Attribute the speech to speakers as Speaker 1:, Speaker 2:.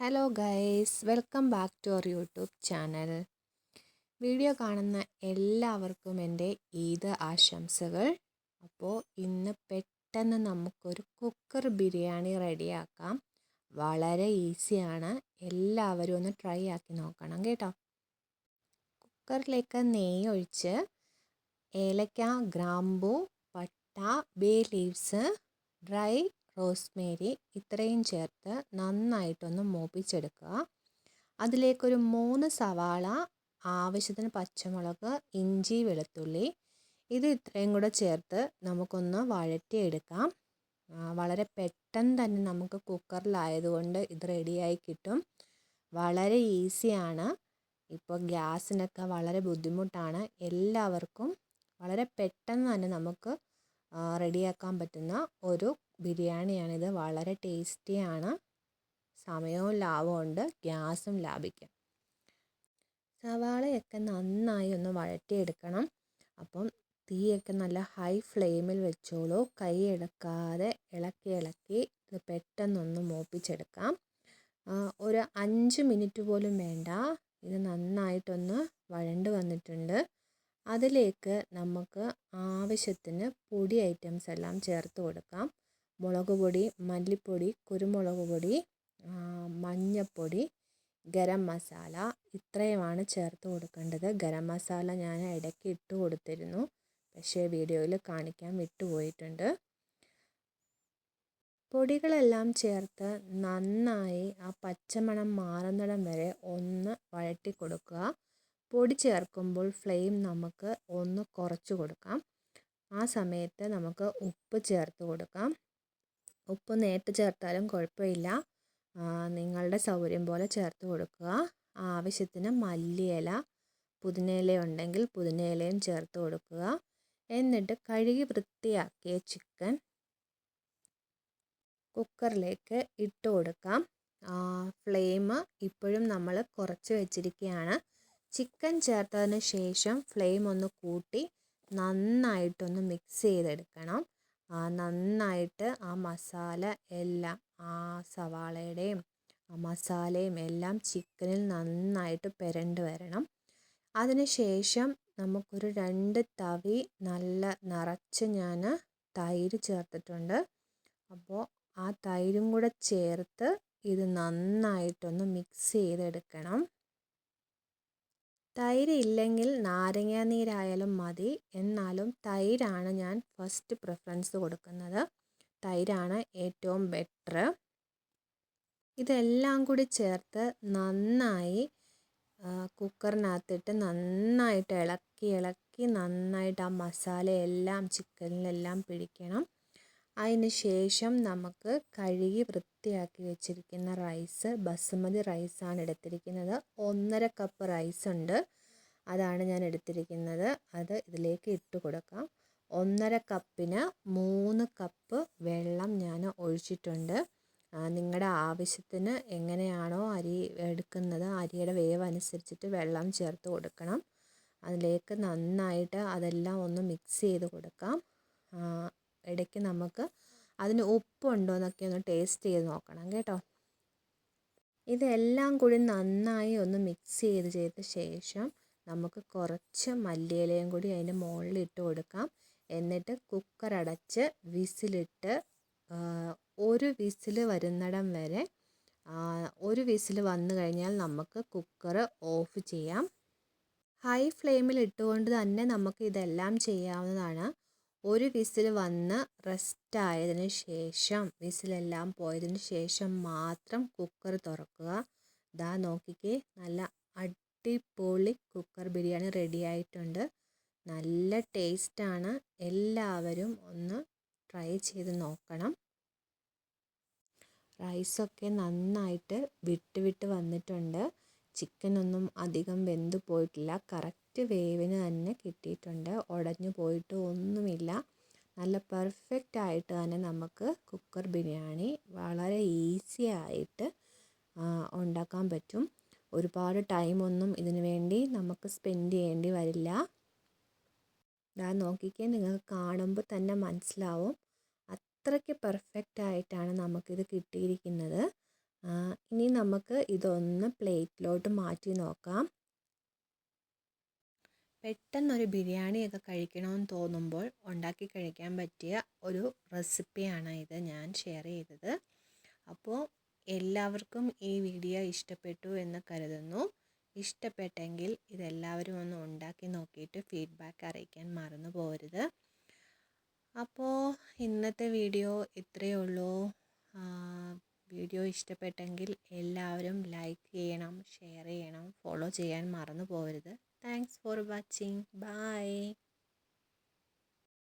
Speaker 1: Hello guys, welcome back to our YouTube channel. Video കാണുന്ന എല്ലാവർക്കും എൻ്റെ ഈദ് ആശംസകൾ. അപ്പോൾ ഇന്ന് പെട്ടെന്ന് നമുക്കൊരു കുക്കർ ബിരിയാണി റെഡിയാക്കാം. വളരെ ഈസിയാണ്, എല്ലാവരും ഒന്ന് ട്രൈ ആക്കി നോക്കണം കേട്ടോ. കുക്കറിലേക്ക് നെയ്യ് ഒഴിച്ച് ഏലക്ക, ഗ്രാമ്പൂ, പട്ട, ബേ ലീവ്സ്, ഡ്രൈ റോസ്മേരി ഇത്രയും ചേർത്ത് നന്നായിട്ടൊന്ന് മൂപ്പിച്ചെടുക്കുക. അതിലേക്കൊരു 3 സവാള, ആവശ്യത്തിന് പച്ചമുളക്, ഇഞ്ചി, വെളുത്തുള്ളി ഇത് ഇത്രയും കൂടെ ചേർത്ത് നമുക്കൊന്ന് വഴറ്റിയെടുക്കാം. വളരെ പെട്ടെന്ന് തന്നെ നമുക്ക് കുക്കറിലായതുകൊണ്ട് ഇത് റെഡിയായി കിട്ടും. വളരെ ഈസിയാണ്. ഇപ്പോൾ ഗ്യാസിനൊക്കെ വളരെ ബുദ്ധിമുട്ടാണ്. എല്ലാവർക്കും വളരെ പെട്ടെന്ന് തന്നെ നമുക്ക് റെഡിയാക്കാൻ പറ്റുന്ന ഒരു ബിരിയാണിയാണിത്. വളരെ ടേസ്റ്റിയാണ്, സമയവും ലാഭമുണ്ട്, ഗ്യാസും ലാഭിക്കാം. സവാളയൊക്കെ നന്നായി ഒന്ന് വഴറ്റിയെടുക്കണം. അപ്പം തീയൊക്കെ നല്ല ഹൈ ഫ്ലെയിമിൽ വെച്ചോളൂ. കൈ എടുക്കാതെ ഇളക്കി ഇത് പെട്ടെന്നൊന്ന് മൂപ്പിച്ചെടുക്കാം. ഒരു 5 മിനിറ്റ് പോലും വേണ്ട. ഇത് നന്നായിട്ടൊന്ന് വഴണ്ട് വന്നിട്ടുണ്ട്. അതിലേക്ക് നമുക്ക് ആവശ്യത്തിന് പൊടി ഐറ്റംസ് എല്ലാം ചേർത്ത് കൊടുക്കാം. മുളക് പൊടി, മല്ലിപ്പൊടി, കുരുമുളക് പൊടി, മഞ്ഞൾപ്പൊടി, ഗരം മസാല ഇത്രയുമാണ് ചേർത്ത് കൊടുക്കേണ്ടത്. ഗരം മസാല ഞാൻ ഇടയ്ക്ക് ഇട്ട് കൊടുത്തിരുന്നു, പക്ഷേ വീഡിയോയിൽ കാണിക്കാൻ വിട്ടുപോയിട്ടുണ്ട്. പൊടികളെല്ലാം ചേർത്ത് നന്നായി ആ പച്ചമണം മാറുന്നിടം വരെ ഒന്ന് വഴറ്റി കൊടുക്കുക. പൊടി ചേർക്കുമ്പോൾ ഫ്ലെയിം നമുക്ക് ഒന്ന് കുറച്ച് കൊടുക്കാം. ആ സമയത്ത് നമുക്ക് ഉപ്പ് ചേർത്ത് കൊടുക്കാം. ഉപ്പ് നേരിട്ട് ചേർത്താലും കുഴപ്പമില്ല, നിങ്ങളുടെ സൗകര്യം പോലെ ചേർത്ത് കൊടുക്കുക. ആവശ്യത്തിന് മല്ലിയില, പുതിനയില ഉണ്ടെങ്കിൽ പുതിനയിലയും ചേർത്ത് കൊടുക്കുക. എന്നിട്ട് കഴുകി വൃത്തിയാക്കിയ ചിക്കൻ കുക്കറിലേക്ക് ഇട്ട് കൊടുക്കാം. ഫ്ലെയിം ഇപ്പോഴും നമ്മൾ കുറച്ച് വെച്ചിരിക്കുകയാണ്. ചിക്കൻ ചേർത്തതിന് ശേഷം ഫ്ലെയിം ഒന്ന് കൂട്ടി നന്നായിട്ടൊന്ന് മിക്സ് ചെയ്തെടുക്കണം. നന്നായിട്ട് ആ മസാല എല്ലാം, ആ സവാളയുടെയും മസാലയും എല്ലാം ചിക്കനിൽ നന്നായിട്ട് പുരണ്ട് വരണം. അതിന് ശേഷം നമുക്കൊരു 2 തവി നല്ല നിറച്ച് ഞാൻ തൈര് ചേർത്തിട്ടുണ്ട്. അപ്പോൾ ആ തൈരും കൂടെ ചേർത്ത് ഇത് നന്നായിട്ടൊന്ന് മിക്സ് ചെയ്തെടുക്കണം. തൈര് ഇല്ലെങ്കിൽ നാരങ്ങ നീരായാലും മതി, എന്നാലും തൈരാണ് ഞാൻ ഫസ്റ്റ് പ്രിഫറൻസ് കൊടുക്കുന്നത്. തൈരാണ് ഏറ്റവും ബെറ്റർ. ഇതെല്ലാം കൂടി ചേർത്ത് നന്നായി കുക്കറിനകത്തിട്ട് നന്നായിട്ട് ഇളക്കി നന്നായിട്ട് ആ മസാലയെല്ലാം ചിക്കനിലെല്ലാം പിടിക്കണം. അതിന് ശേഷം നമുക്ക് കഴുകി വൃത്തിയാക്കി വെച്ചിരിക്കുന്ന റൈസ്, ബസുമതി റൈസാണ് എടുത്തിരിക്കുന്നത്. 1.5 കപ്പ് റൈസ് ഉണ്ട്, അതാണ് ഞാൻ എടുത്തിരിക്കുന്നത്. അത് ഇതിലേക്ക് ഇട്ട് കൊടുക്കാം. 1.5 കപ്പിന് 3 കപ്പ് വെള്ളം ഞാൻ ഒഴിച്ചിട്ടുണ്ട്. നിങ്ങളുടെ ആവശ്യത്തിന് എങ്ങനെയാണോ അരി എടുക്കുന്നത്, അരിയുടെ വേവ് അനുസരിച്ചിട്ട് വെള്ളം ചേർത്ത് കൊടുക്കണം. അതിലേക്ക് നന്നായിട്ട് അതെല്ലാം ഒന്ന് മിക്സ് ചെയ്ത് കൊടുക്കാം. ഇടയ്ക്ക് നമുക്ക് അതിന് ഉപ്പുണ്ടോ എന്നൊക്കെ ഒന്ന് ടേസ്റ്റ് ചെയ്ത് നോക്കണം കേട്ടോ. ഇതെല്ലാം കൂടി നന്നായി ഒന്ന് മിക്സ് ചെയ്ത ശേഷം നമുക്ക് കുറച്ച് മല്ലിയിലയും കൂടി അതിൻ്റെ മുകളിൽ ഇട്ട് കൊടുക്കാം. എന്നിട്ട് കുക്കർ അടച്ച് വിസിലിട്ട് ഒരു വിസിൽ വരുന്നിടം വരെ, ഒരു വിസിൽ വന്നു കഴിഞ്ഞാൽ നമുക്ക് കുക്കർ ഓഫ് ചെയ്യാം. ഹൈ ഫ്ലെയിമിൽ ഇട്ടുകൊണ്ട് തന്നെ നമുക്ക് ഇതെല്ലാം ചെയ്യാവുന്നതാണ്. ഒരു വിസിൽ വന്ന് റെസ്റ്റ് ആയതിനു ശേഷം, വിസിലെല്ലാം പോയതിന് ശേഷം മാത്രം കുക്കർ തുറക്കുക. ദാ നോക്കിക്കേ, നല്ല അടിപൊളി കുക്കർ ബിരിയാണി റെഡി ആയിട്ടുണ്ട്. നല്ല ടേസ്റ്റാണ്. എല്ലാവരും ഒന്ന് ട്രൈ ചെയ്ത് നോക്കണം. റൈസൊക്കെ നന്നായിട്ട് വിട്ട് വന്നിട്ടുണ്ട്. ചിക്കനൊന്നും അധികം വെന്ത് പോയിട്ടില്ല, കറക്റ്റ് വേവിന് തന്നെ കിട്ടിയിട്ടുണ്ട്. ഉടഞ്ഞു പോയിട്ട് ഒന്നുമില്ല. നല്ല പെർഫെക്റ്റ് ആയിട്ട് തന്നെ നമുക്ക് കുക്കർ ബിരിയാണി വളരെ ഈസി ആയിട്ട് ഉണ്ടാക്കാൻ പറ്റും. ഒരുപാട് ടൈമൊന്നും ഇതിനു വേണ്ടി നമുക്ക് സ്പെൻഡ് ചെയ്യേണ്ടി വരില്ല. ഞാൻ നോക്കിക്കേ, നിങ്ങൾക്ക് കാണുമ്പോൾ തന്നെ മനസ്സിലാവും, അത്രയ്ക്ക് പെർഫെക്റ്റ് ആയിട്ടാണ് നമുക്കിത് കിട്ടിയിരിക്കുന്നത്. ഇനി നമുക്ക് ഇതൊന്ന് പ്ലേറ്റിലോട്ട് മാറ്റി നോക്കാം. പെട്ടെന്നൊരു ബിരിയാണിയൊക്കെ കഴിക്കണമെന്ന് തോന്നുമ്പോൾ ഉണ്ടാക്കി കഴിക്കാൻ പറ്റിയ ഒരു റെസിപ്പിയാണ് ഇത് ഞാൻ ഷെയർ ചെയ്തത്. അപ്പോൾ എല്ലാവർക്കും ഈ വീഡിയോ ഇഷ്ടപ്പെട്ടു എന്ന് കരുതുന്നു. ഇഷ്ടപ്പെട്ടെങ്കിൽ ഇതെല്ലാവരും ഒന്ന് ഉണ്ടാക്കി നോക്കിയിട്ട് ഫീഡ്ബാക്ക് അറിയിക്കാൻ മറന്നു പോകരുത്. അപ്പോൾ ഇന്നത്തെ വീഡിയോ ഇത്രയേ ഉള്ളൂ. വീഡിയോ ഇഷ്ടപ്പെട്ടെങ്കിൽ എല്ലാവരും ലൈക്ക് ചെയ്യണം, ഷെയർ ചെയ്യണം, ഫോളോ ചെയ്യാൻ മറന്നു പോകരുത്. Thanks for watching. ബൈ.